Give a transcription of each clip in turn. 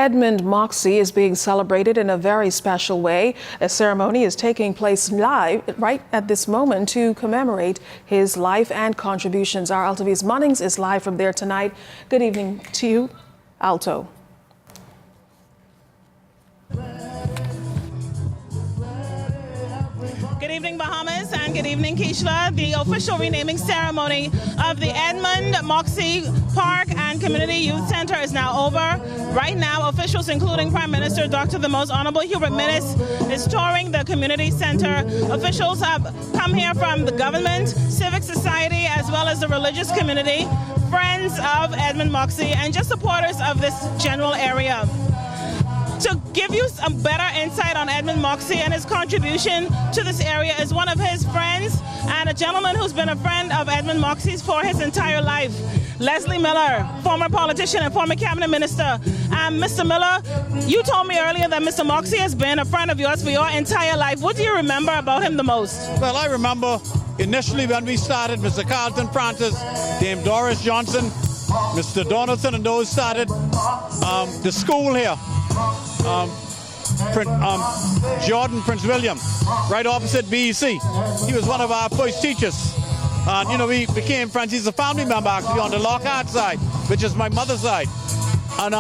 Edmund Moxey is being celebrated in a very special way. A ceremony is taking place live right at this moment to commemorate his life and contributions. Our Alto's Munnings is live from there tonight. Good evening to you, Alto. Good evening, Bahamas, and good evening, Keishla. The official renaming ceremony of the Edmund Moxey Park and Community Youth Center is now over. Right now, officials, including Prime Minister Dr. the Most Honorable Hubert Minnis, is touring the community center. Officials have come here from the government, civic society, as well as the religious community, friends of Edmund Moxey, and just supporters of this general area. To give you a better insight on Edmund Moxey and his contribution to this area is one of his friends and a gentleman who's been a friend of Edmund Moxey's for his entire life, Leslie Miller, former politician and former cabinet minister. Mr. Miller, you told me earlier that Mr. Moxey has been a friend of yours for your entire life. What do you remember about him the most? Well, I remember initially when we started, Mr. Carlton Francis, Dame Doris Johnson, Mr. Donaldson, and those started the school here. Jordan Prince William, right opposite BEC. He was one of our first teachers. And, you know, we became friends. He's a family member, actually, on the Lockhart side, which is my mother's side. And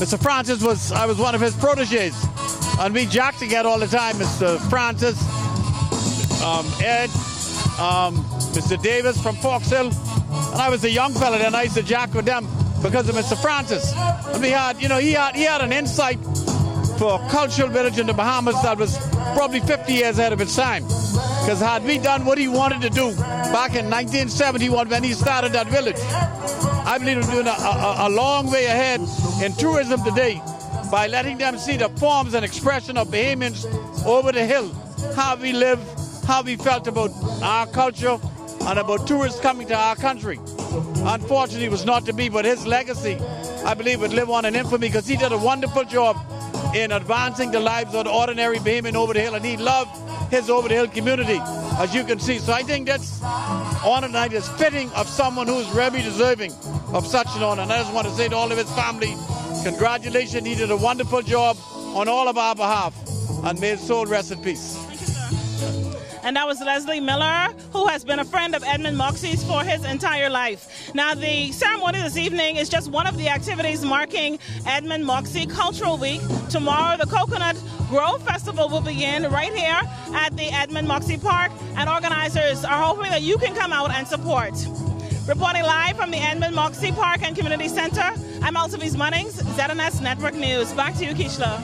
Mr. Francis I was one of his proteges. And we jacked together all the time, Mr. Francis, Ed, Mr. Davis from Fox Hill. And I was a young fella, and I used to jack with them because of Mr. Francis. And we had, you know, he had an insight for a cultural village in the Bahamas that was probably 50 years ahead of its time. Because had we done what he wanted to do back in 1971 when he started that village, I believe we're doing a long way ahead in tourism today by letting them see the forms and expression of Bahamians over the hill, how we live, how we felt about our culture and about tourists coming to our country. Unfortunately, it was not to be, but his legacy, I believe, would live on in infamy because he did a wonderful job in advancing the lives of the ordinary Bahamian over the hill, and he loved his over the hill community, as you can see. So I think that's honor tonight is fitting of someone who's really deserving of such an honor. And I just want to say to all of his family, congratulations. He did a wonderful job on all of our behalf, and may his soul rest in peace. And that was Leslie Miller, who has been a friend of Edmund Moxey's for his entire life. Now, the ceremony this evening is just one of the activities marking Edmund Moxey Cultural Week. Tomorrow, the Coconut Grove Festival will begin right here at the Edmund Moxey Park, and organizers are hoping that you can come out and support. Reporting live from the Edmund Moxey Park and Community Center, I'm Alto's Munnings, ZNS Network News. Back to you, Keishla.